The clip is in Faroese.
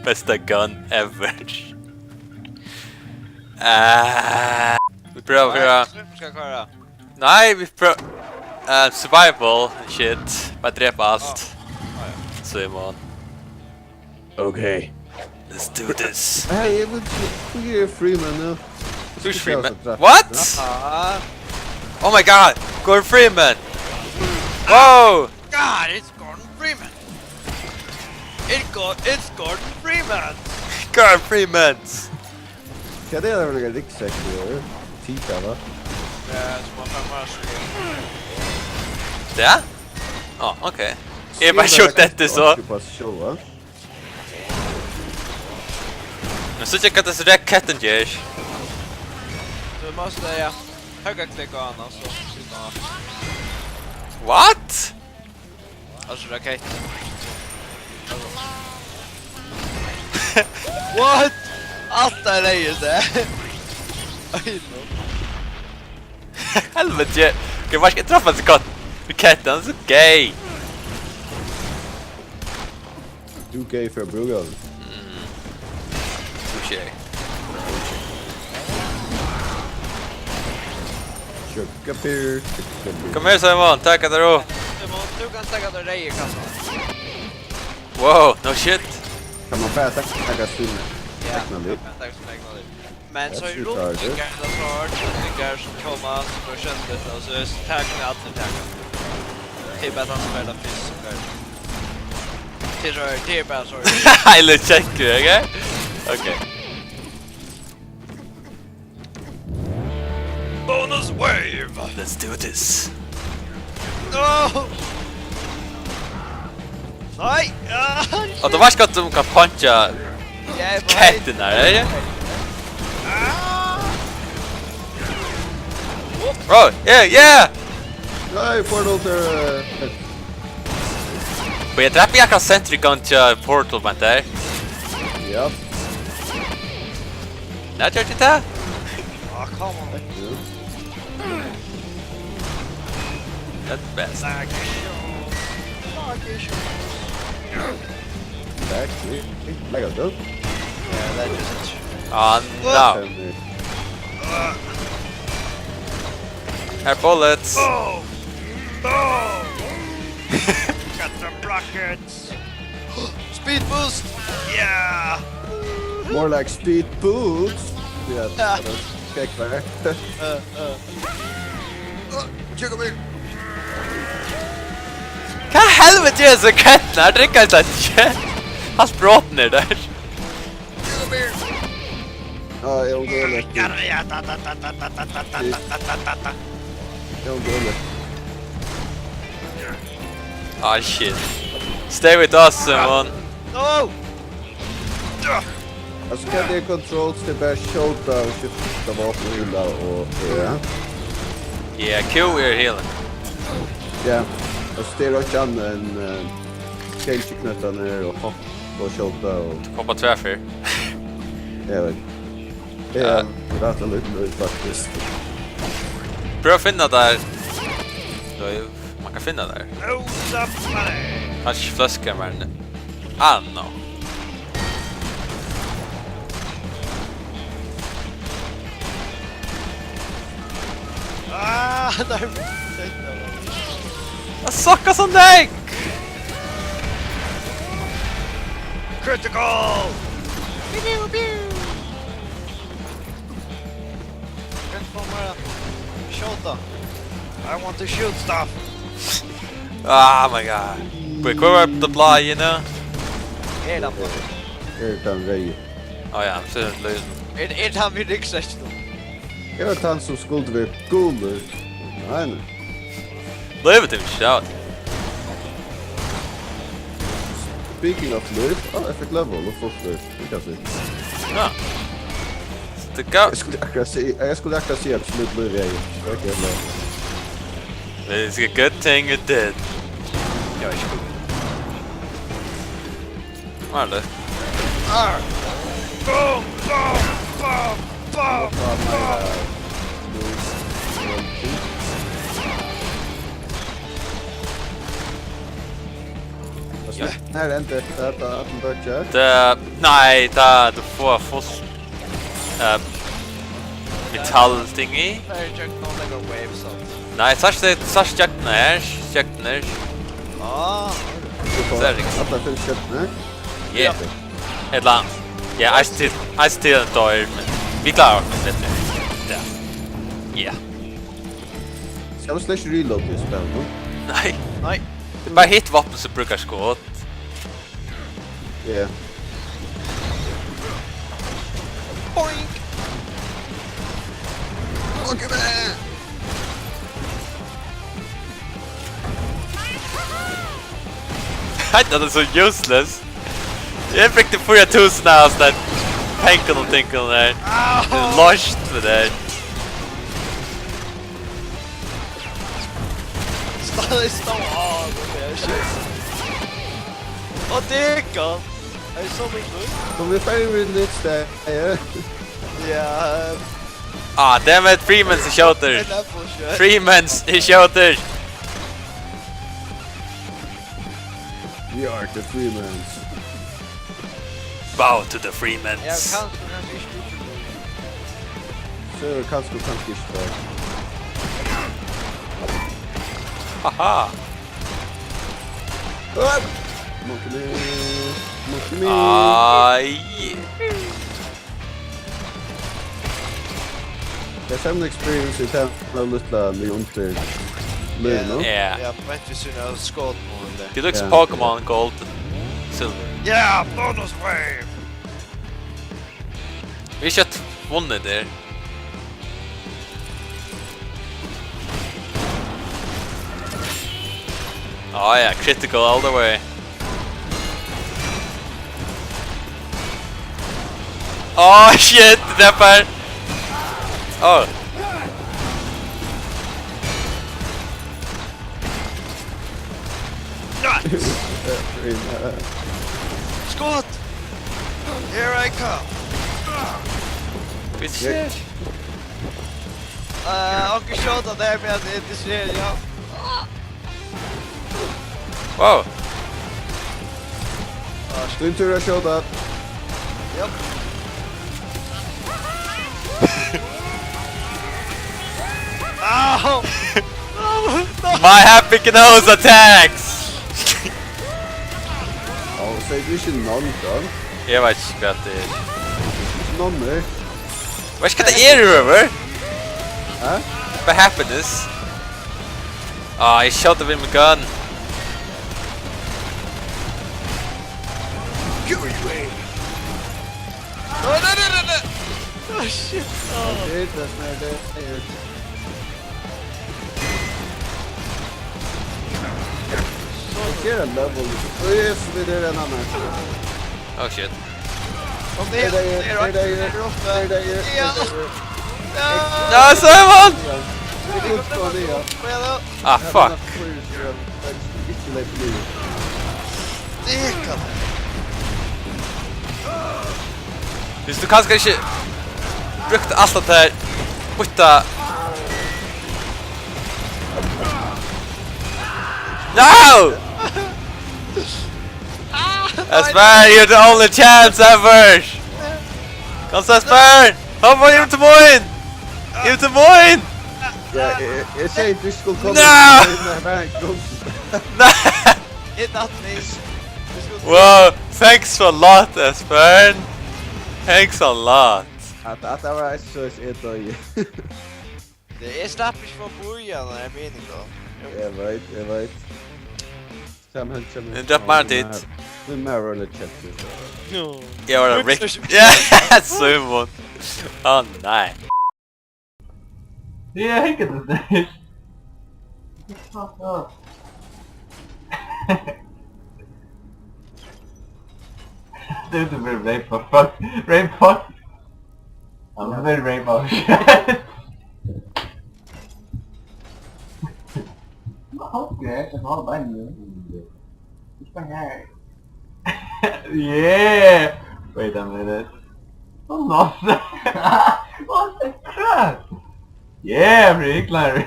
Bästa gun ever. Vi prövar... Nej, vi prövar... survival shit. Bara drepa allt. Símun. Okay. Let's do this. Hey, we're Freemen now. Who's Freemen? What? Oh my god! Gordon Freeman! Whoa! God, it's Gordon Freeman! It's Gordon Freeman! Gordon Freemans! Kan det vara en ryggsäck du gör? Titta va? Som man får mörsk. Ja? Ja, okej. Jag bara köpt det så. Men så tycker jag att det är katten görs. Du måste högerklicka annars så sitta. What? Alltså det är okej. What? Allt är det där. Helvete. Okej, var ska jag träffa så katt? Katten är så gay. Du gay för bruggan. Touché. Kom här Símun, tacka dig då. Du kan stäcka dig i kassan. Wow, no shit. Kan man bara tacka Símun? Ja, tack så mycket. Men så är det rotningar som kommer som är känt och så är tackna alltid tackna. Typ att han spelar fisk. Det är bara så. Eller checker, okej? Okej. Bonus wave! Let's do this. No! Nej! Och då var ska att de kan puncha katten där, eller? Oh, yeah! Nej, portal till... Men jag tror jag kan sentry gun till portal man där. Japp. När gör det där? Come on. That's best. Lägg av då. Yeah, that just... No. Air bullets. Oh! Oh! Got the rockets! Speed boost! Yeah! More like speed boots. Ja, kijk maar. Check hem in. Vad helvete är så katten här? Dricker inte att hans brått ner där. Ja, jag går lätt. Jag går lätt. Ah shit. Stay with us, Símun. No! Alltså kan det controls till bara shota och skjuta vapenhyllar och... Ja. Yeah, Q är healing. Ja. Alltså det är också en cage-knötta ner och hoppa och shota och... Hoppa tvärför. Jag vet. Det är rätt lite nöjd faktiskt. Pröv att finna där. Man kan finna där. Kanske flaskar men... Ah, no. Där... Jag suckar som dig! Critical! Pew pew! Kan få bara shota. I want to shoot stuff. Oh my god. Quick, we're up the blah, you know? Hela på. Utan rej. Oh yeah, I'm still losing. Är han vid ryggsäck då? Jag vet han som skulle vara gulder. Nej. Leave it to me, shout. Speaking of live, jag fick level och först det kan se. Ja. Det går. Jag skulle akkurat se absolut live jag. It's a good thing it did. Jag är skog. Var det? Boom! Boom! Boom! Boom! Här är inte att den dodgar. Nej, du får fullt metall-thingy. Very junk no like a wave sånt. Nej, sars jakten Ah, Sorry. Att det finns kött nu. Yeah. Eller, ja, I still dör, men vi klarar oss bättre. Ja. Yeah. Ska du slash reload i spelet? Nej, nej. det är bara hit vapen som brukar skott. Ja. Boink. Okej med! Det är så useless. Jag fick det 4000 här så där tänker någonting där. Lost med det. Stadig stå av det shit. Och det kan. Är det så mycket? De är färre lite där. Ja. Ah, damn it, Freemen's i shooter. Freemen's i shooter. We are the Freemen. Bow to the Jag Freemens. kan inte Så kanske inte. Haha. Monkey me. Aj. Jag har en experience i den lilla miljoner löner. Yeah. Ja, på ett vis är det skott mot det. Det looks Yeah. Pokemon Gold Silver. Ja, bonus wave. Vi kött vunnit där. Oh yeah, critical all the way. Oh shit, that part. Oh. Skott. Here I come. Good shit. Och shota där med att det ser jag. Wow. Din tur att shota. Japp. Ow! My happy nose attacks. Ja, säg du inte någon då. Jag vet inte vad det är. Någon nu. Vad ska det är över? Hä? Vad happiness? Ah, I shot him with my gun. Oh shit. Det är när det är. Så är det level. Och yes, det är en annan. Oh shit. Om det är No, Simon! det Ah, fuck. kan Hvis du kanskje ikke brukte alt det her bytta... No! Esbern, you're the only chance ever! Kom så Esbern! Hopp på hjem til moin! Hjem til moin! Ja, jag säger inte du skulle komma. No! It not nice. Wow, thanks a lot Esbern! Thanks a lot! Att det var så ett och Det är slappigt från början när jag menar då. jag vet. Samhäll. Drop Martit. Du med eller chat. Jag var en Rick. Ja, Símun. Oh, nej. Yeah, I get this. Fuck up. There's a bit of rainbow. Fuck. Rainbow. I'm a bit rainbow. Okay, I'm all by you. Yeah! Wait a minute. Oh, nossa! What the crap? Yeah, Rick, Larry.